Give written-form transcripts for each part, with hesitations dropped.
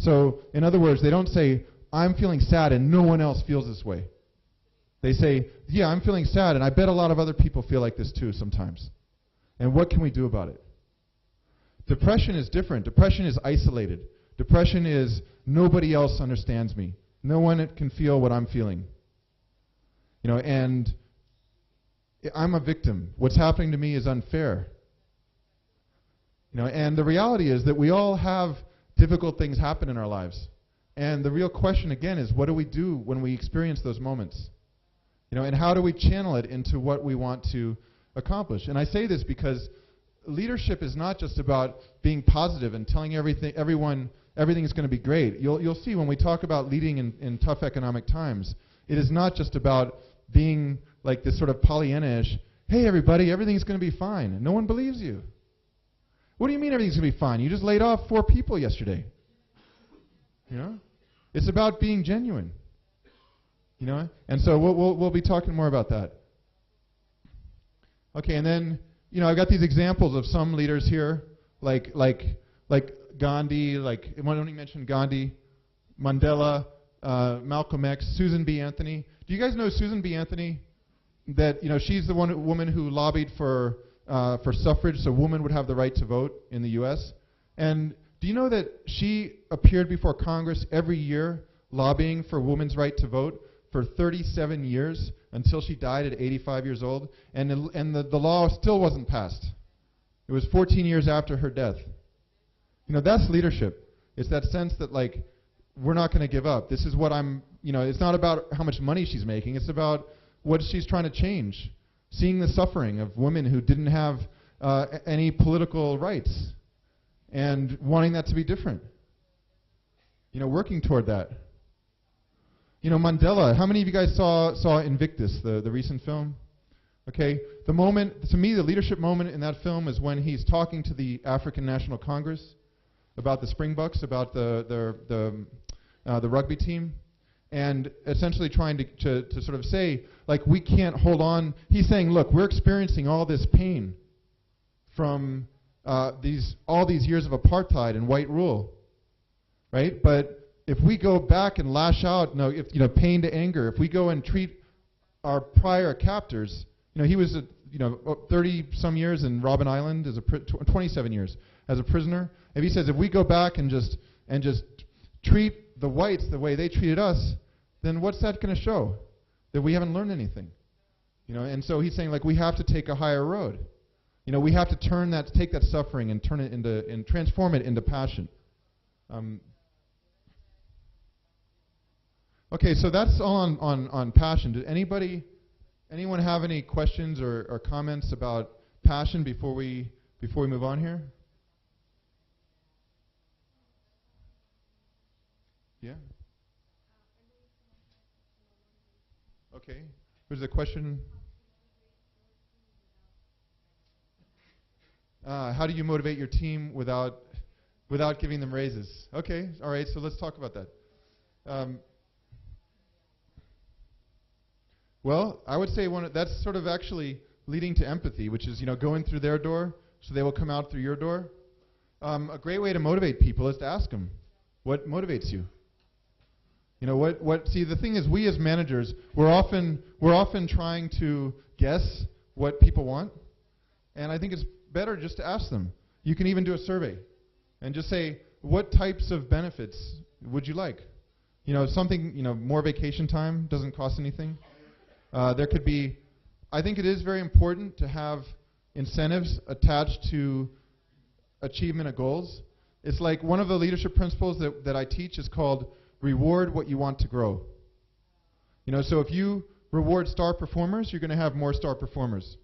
So, in other words, they don't say, I'm feeling sad and no one else feels this way. They say, yeah, I'm feeling sad and I bet a lot of other people feel like this too sometimes. And what can we do about it? Depression is different. Depression is isolated. Depression is nobody else understands me. No one can feel what I'm feeling. You know, and I'm a victim. What's happening to me is unfair. You know, and the reality is that we all have difficult things happen in our lives. And the real question again is, what do we do when we experience those moments? You know, and how do we channel it into what we want to accomplish? And I say this because leadership is not just about being positive and telling everyone everything is going to be great. You'll see when we talk about leading in tough economic times, it is not just about being like this sort of Pollyanna-ish, hey everybody, everything's going to be fine. No one believes you. What do you mean everything's going to be fine? You just laid off 4 people yesterday. You know? It's about being genuine. You know? And so we'll be talking more about that. Okay, and then, you know, I've got these examples of some leaders here, like Gandhi, like, I only mentioned Gandhi, Mandela, Malcolm X, Susan B. Anthony. Do you guys know Susan B. Anthony? That, you know, she's the woman who lobbied for suffrage, so women would have the right to vote in the U.S. And do you know that she appeared before Congress every year lobbying for women's right to vote for 37 years until she died at 85 years old? And the law still wasn't passed. It was 14 years after her death. You know, that's leadership. It's that sense that, like, we're not going to give up. This is what I'm, you know, it's not about how much money she's making. It's about what she's trying to change. Seeing the suffering of women who didn't have any political rights and wanting that to be different. You know, working toward that. You know, Mandela, how many of you guys saw Invictus, the recent film? Okay, the moment, to me, the leadership moment in that film is when he's talking to the African National Congress about the Springboks, about the rugby team, and essentially trying to sort of say, like, we can't hold on. He's saying, look, we're experiencing all this pain from all these years of apartheid and white rule, right? But if we go back and lash out, pain to anger, if we go and treat our prior captors, you know, he was 30-some years in Robben Island as 27 years as a prisoner. If he says, if we go back and just treat the whites the way they treated us, then what's that going to show? That we haven't learned anything. You know, and so he's saying, like, we have to take a higher road. You know, we have to take that suffering and turn it into, and transform it into passion. Okay, so that's all on passion. Did anyone have any questions or comments about passion before we move on here? Yeah. Okay. There's a question. How do you motivate your team without giving them raises? Okay. All right. So let's talk about that. Well, I would say that's sort of actually leading to empathy, which is, you know, going through their door so they will come out through your door. A great way to motivate people is to ask them, what motivates you? You know, see, the thing is, we as managers, we're often trying to guess what people want, and I think it's better just to ask them. You can even do a survey and just say, what types of benefits would you like? You know, something, you know, more vacation time doesn't cost anything. There could be, I think it is very important to have incentives attached to achievement of goals. It's like one of the leadership principles that I teach is called reward what you want to grow. You know, so if you reward star performers, you're going to have more star performers.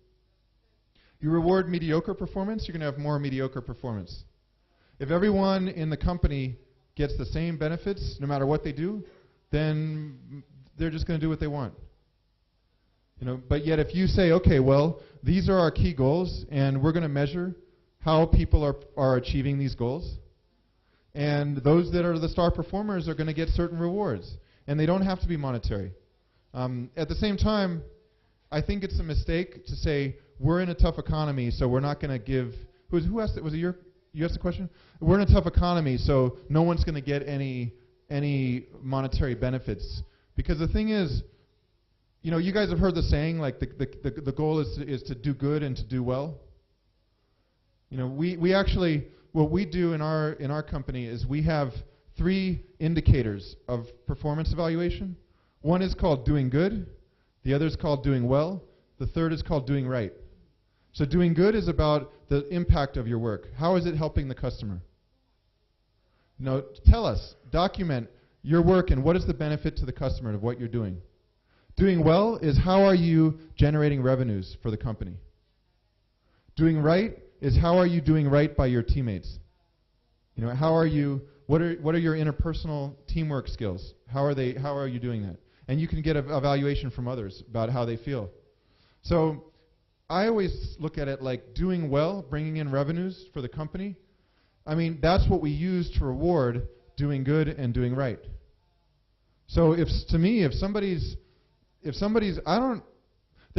You reward mediocre performance, you're going to have more mediocre performance. If everyone in the company gets the same benefits, no matter what they do, then they're just going to do what they want. You know, but yet if you say, okay, well, these are our key goals, and we're going to measure how people are achieving these goals, and those that are the star performers are going to get certain rewards, and they don't have to be monetary. At the same time, I think it's a mistake to say we're in a tough economy, so we're not going to give. Who asked it? Was it your You asked the question? We're in a tough economy, so no one's going to get any monetary benefits. Because the thing is, you guys have heard the saying, like the goal is to do good and to do well. We actually, what we do in our company is we have 3 indicators of performance evaluation. One is called doing good, the other is called doing well, the third is called doing right. So doing good is about the impact of your work. How is it helping the customer? Tell us, document your work and what is the benefit to the customer of what you're doing. Doing well is how are you generating revenues for the company. Doing right is how are you doing right by your teammates. How are you, what are your interpersonal teamwork skills? How are you doing that? And you can get an evaluation from others about how they feel. So I always look at it like doing well, bringing in revenues for the company. I mean, that's what we use to reward doing good and doing right. So if somebody's, there's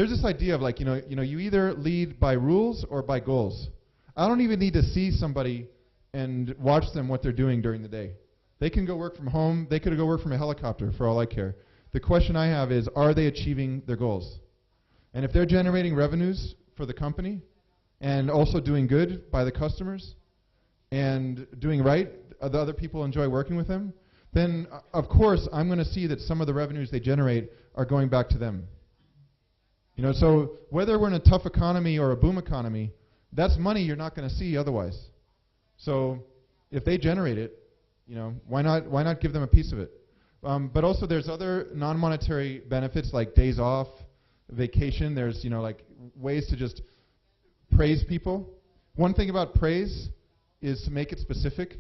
this idea of like, you either lead by rules or by goals. I don't even need to see somebody and watch them what they're doing during the day. They can go work from home. They could go work from a helicopter for all I care. The question I have is, are they achieving their goals? And if they're generating revenues for the company and also doing good by the customers and doing right, the other people enjoy working with them, then of course I'm going to see that some of the revenues they generate are going back to them. So whether we're in a tough economy or a boom economy, that's money you're not going to see otherwise. So if they generate it, why not give them a piece of it? But also there's other non-monetary benefits like days off, vacation. There's like ways to just praise people. One thing about praise is to make it specific.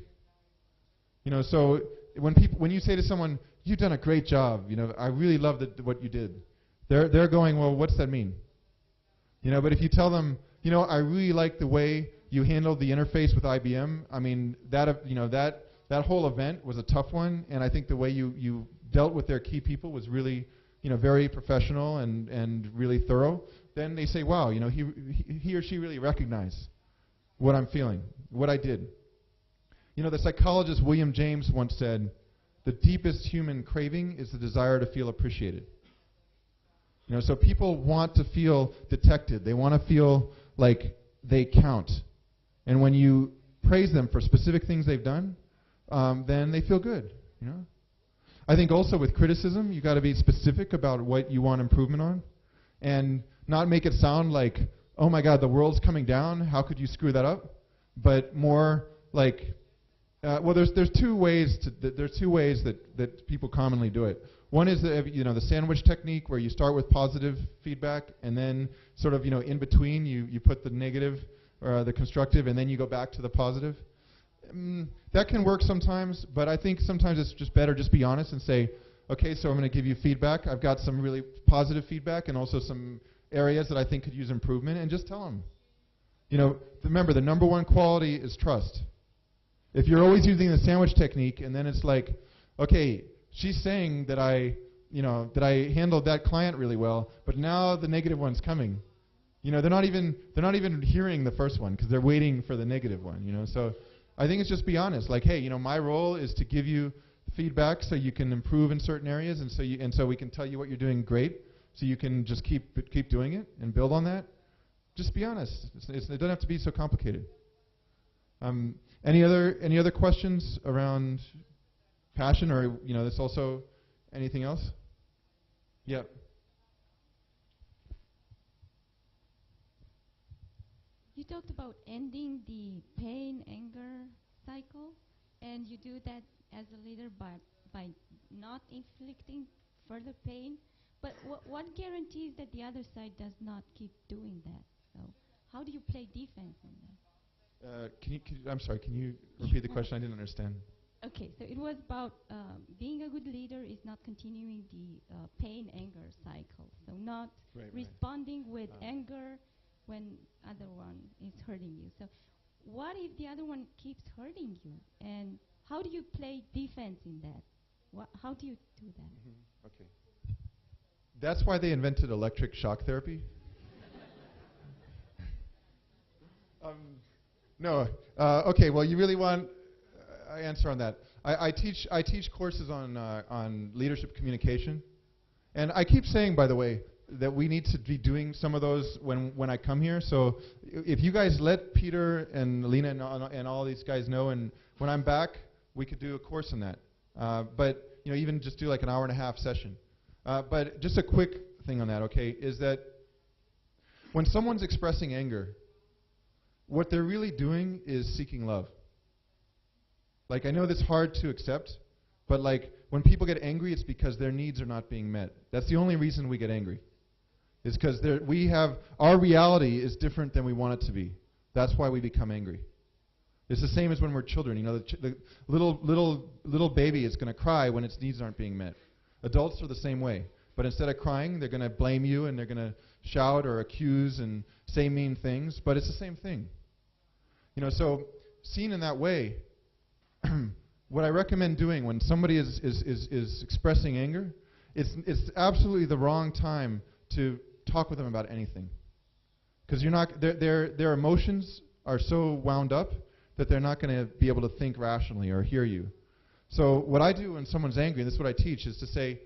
So when you say to someone, "You've done a great job," I really love what you did. They're going, "Well, what's that mean?" But if you tell them, "I really like the way you handled the interface with IBM. I mean, that whole event was a tough one, and I think the way you dealt with their key people was really, very professional and really thorough." Then they say, "Wow, he or she really recognized what I'm feeling, what I did." The psychologist William James once said, "The deepest human craving is the desire to feel appreciated." So people want to feel detected. They want to feel like they count. And when you praise them for specific things they've done, then they feel good. I think also with criticism, you got to be specific about what you want improvement on, and not make it sound like, "Oh my God, the world's coming down. How could you screw that up?" But more like, there's two ways that people commonly do it. One is the sandwich technique, where you start with positive feedback and then sort of in between you put the negative or the constructive, and then you go back to the positive. That can work sometimes, but I think sometimes it's just better just be honest and say, "Okay, so I'm going to give you feedback. I've got some really positive feedback and also some areas that I think could use improvement," and just tell them. Remember, the number one quality is trust. If you're always using the sandwich technique and then it's like, "Okay, she's saying that I handled that client really well, but now the negative one's coming." They're not even hearing the first one because they're waiting for the negative one. So I think it's just be honest. Like, "Hey, my role is to give you feedback so you can improve in certain areas, and so we can tell you what you're doing great, so you can just keep doing it and build on that." Just be honest. It doesn't have to be so complicated. Any other questions around passion, or there's also anything else? Yeah. You talked about ending the pain, anger cycle, and you do that as a leader by not inflicting further pain. But what guarantees that the other side does not keep doing that? So how do you play defense on that? I'm sorry, can you repeat the question? I didn't understand. Okay, so it was about being a good leader is not continuing the pain-anger cycle. So not responding with anger when other one is hurting you. So what if the other one keeps hurting you? And how do you play defense in that? How do you do that? Mm-hmm. Okay. That's why they invented electric shock therapy. No. Okay. Well, you really want answer on that. I teach courses on leadership communication, and I keep saying, by the way, that we need to be doing some of those when I come here. So if you guys let Peter and Lena and all these guys know, and when I'm back, we could do a course on that. But even just do like an hour and a half session. But just a quick thing on that, okay, is that when someone's expressing anger, what they're really doing is seeking love. Like, I know that's hard to accept, but like when people get angry, it's because their needs are not being met. That's the only reason we get angry. Is because our reality is different than we want it to be. That's why we become angry. It's the same as when we're children. The little baby is going to cry when its needs aren't being met. Adults are the same way. But instead of crying, they're going to blame you and they're going to shout or accuse and say mean things. But it's the same thing. So seen in that way, what I recommend doing when somebody is expressing anger, it's absolutely the wrong time to talk with them about anything, because their emotions are so wound up that they're not going to be able to think rationally or hear you. So what I do when someone's angry, and this is what I teach, is to say,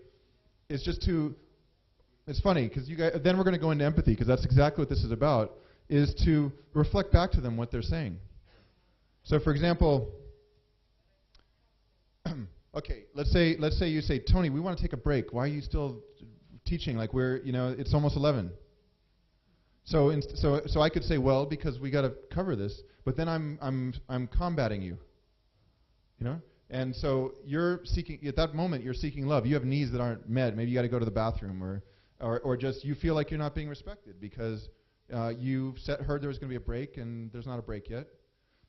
it's funny because then we're going to go into empathy, because that's exactly what this is about, is to reflect back to them what they're saying. So for example, okay, let's say you say, Tony, we want to take a break. Why are you still teaching? Like it's almost 11. So I could say, well, because we got to cover this. But then I'm combating you. And so you're seeking, at that moment, you're seeking love. You have needs that aren't met. Maybe you got to go to the bathroom, or just you feel like you're not being respected because you heard there was going to be a break and there's not a break yet.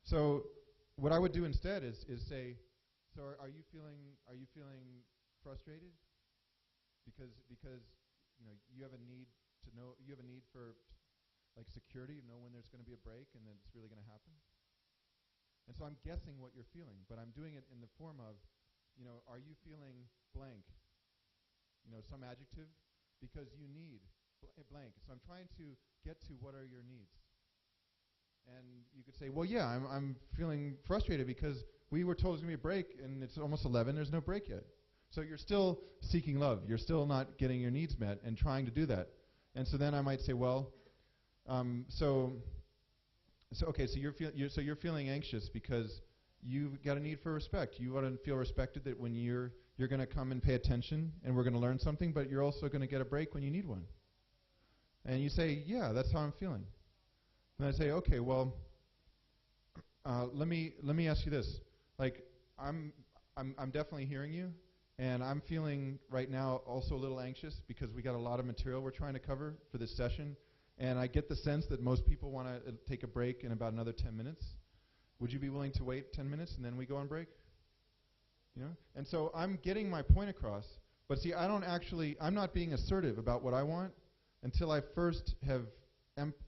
So what I would do instead is say, so are you feeling frustrated? Because you have a need to know, you have a need for like security, know when there's going to be a break and then it's really going to happen. And so I'm guessing what you're feeling, but I'm doing it in the form of, are you feeling blank? Some adjective, because you need blank. So I'm trying to get to what are your needs. And you could say, well, yeah, I'm feeling frustrated because we were told there's going to be a break and it's almost 11, there's no break yet. So you're still seeking love. You're still not getting your needs met and trying to do that. And so then I might say, well, so you're feeling anxious because you've got a need for respect. You want to feel respected, that when you're going to come and pay attention and we're going to learn something, but you're also going to get a break when you need one. And you say, yeah, that's how I'm feeling. And I say, okay, well, let me ask you this. Like, I'm definitely hearing you. And I'm feeling right now also a little anxious because we got a lot of material we're trying to cover for this session. And I get the sense that most people want to take a break in about another 10 minutes. Would you be willing to wait 10 minutes and then we go on break? And so I'm getting my point across. But see, I'm not being assertive about what I want until I first have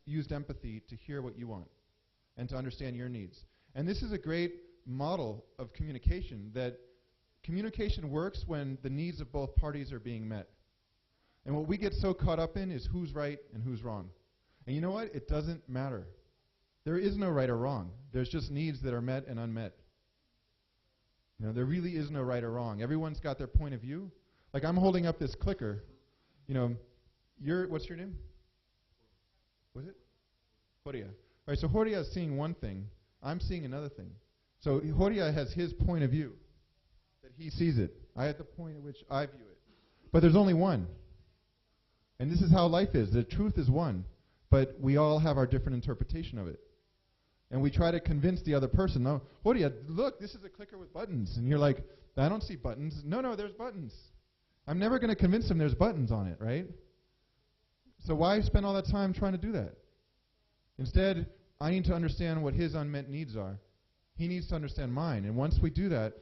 used empathy to hear what you want and to understand your needs. And this is a great model of communication, that communication works when the needs of both parties are being met. And what we get so caught up in is who's right and who's wrong. And you know what? It doesn't matter. There is no right or wrong. There's just needs that are met and unmet. There really is no right or wrong. Everyone's got their point of view. Like, I'm holding up this clicker. What's your name? Was it? Partea. All right, so Partea is seeing one thing. I'm seeing another thing. So Partea has his point of view, that he sees it. I have the point at which I view it. But there's only one. And this is how life is. The truth is one. But we all have our different interpretation of it. And we try to convince the other person, no, Partea, look, this is a clicker with buttons. And you're like, I don't see buttons. No, there's buttons. I'm never going to convince him there's buttons on it, right? So why spend all that time trying to do that? Instead, I need to understand what his unmet needs are. He needs to understand mine. And once we do that,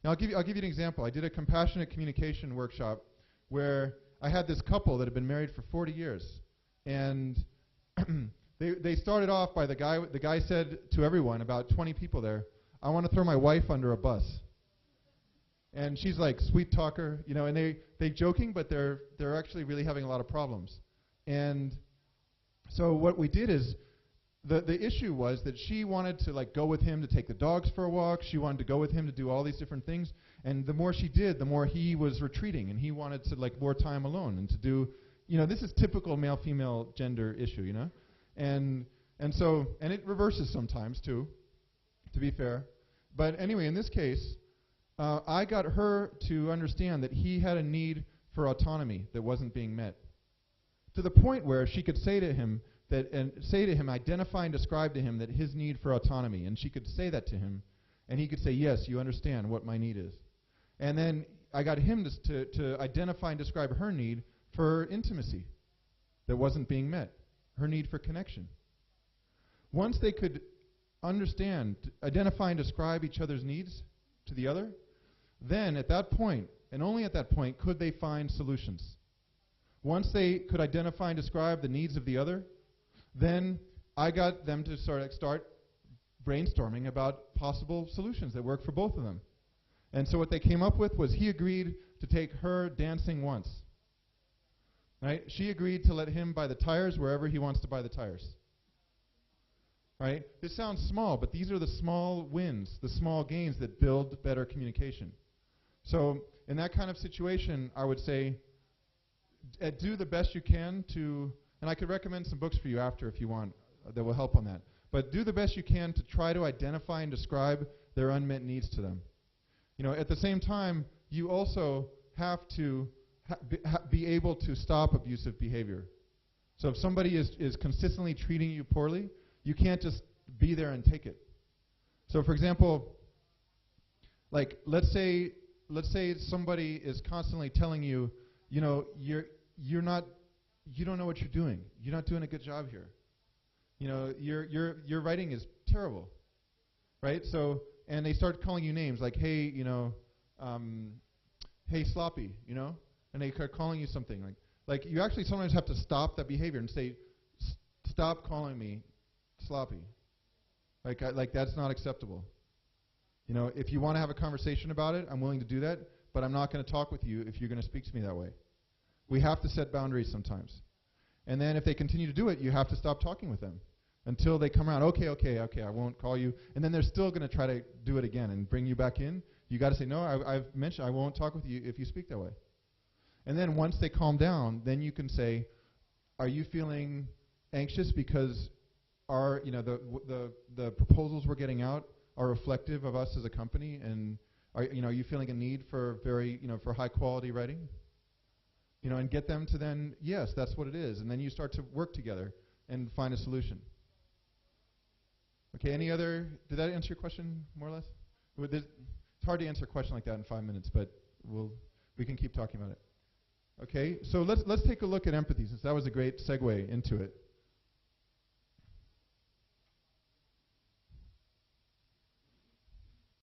now I'll give you an example. I did a compassionate communication workshop where I had this couple that had been married for 40 years. And they started off by the guy said to everyone, about 20 people there, I want to throw my wife under a bus. And she's like, sweet talker, and they joking, but they're actually really having a lot of problems. And so what we did is, the issue was that she wanted to like go with him to take the dogs for a walk. She wanted to go with him to do all these different things. And the more she did, the more he was retreating, and he wanted to like more time alone and to do, this is typical male-female gender issue, and it reverses sometimes too, to be fair. But anyway, in this case, I got her to understand that he had a need for autonomy that wasn't being met, to the point where she could say to him, identify and describe to him that his need for autonomy, and she could say that to him, and he could say, yes, you understand what my need is. And then I got him to identify and describe her need for intimacy that wasn't being met, her need for connection. Once they could understand, identify and describe each other's needs to the other, then at that point, and only at that point, could they find solutions. Once they could identify and describe the needs of the other, then I got them to start brainstorming about possible solutions that work for both of them. And so what they came up with was he agreed to take her dancing once. Right? She agreed to let him buy the tires wherever he wants to buy the tires. Right? This sounds small, but these are the small wins, the small gains that build better communication. So in that kind of situation, I would say do the best you can to, and I could recommend some books for you after if you want that will help on that. But do the best you can to try to identify and describe their unmet needs to them. At the same time, you also have to be able to stop abusive behavior. So if somebody is consistently treating you poorly, you can't just be there and take it. So for example, like let's say somebody is constantly telling you, you don't know what you're doing. You're not doing a good job here. Your writing is terrible, right? So, and they start calling you names like, hey, hey, sloppy, and they start calling you something like you actually sometimes have to stop that behavior and say, stop calling me sloppy. Like that's not acceptable. If you want to have a conversation about it, I'm willing to do that, but I'm not going to talk with you if you're going to speak to me that way. We have to set boundaries sometimes. And then if they continue to do it, you have to stop talking with them until they come around. Okay, I won't call you. And then they're still going to try to do it again and bring you back in. You got to say, no, I've mentioned I won't talk with you if you speak that way. And then once they calm down, then you can say, are you feeling anxious because the proposals we're getting out are reflective of us as a company, and are you feeling a need for for high quality writing? And get them to then, yes, that's what it is, and then you start to work together and find a solution. Okay, did that answer your question more or less? It's hard to answer a question like that in 5 minutes, but we can keep talking about it. Okay, so let's take a look at empathy, since that was a great segue into it.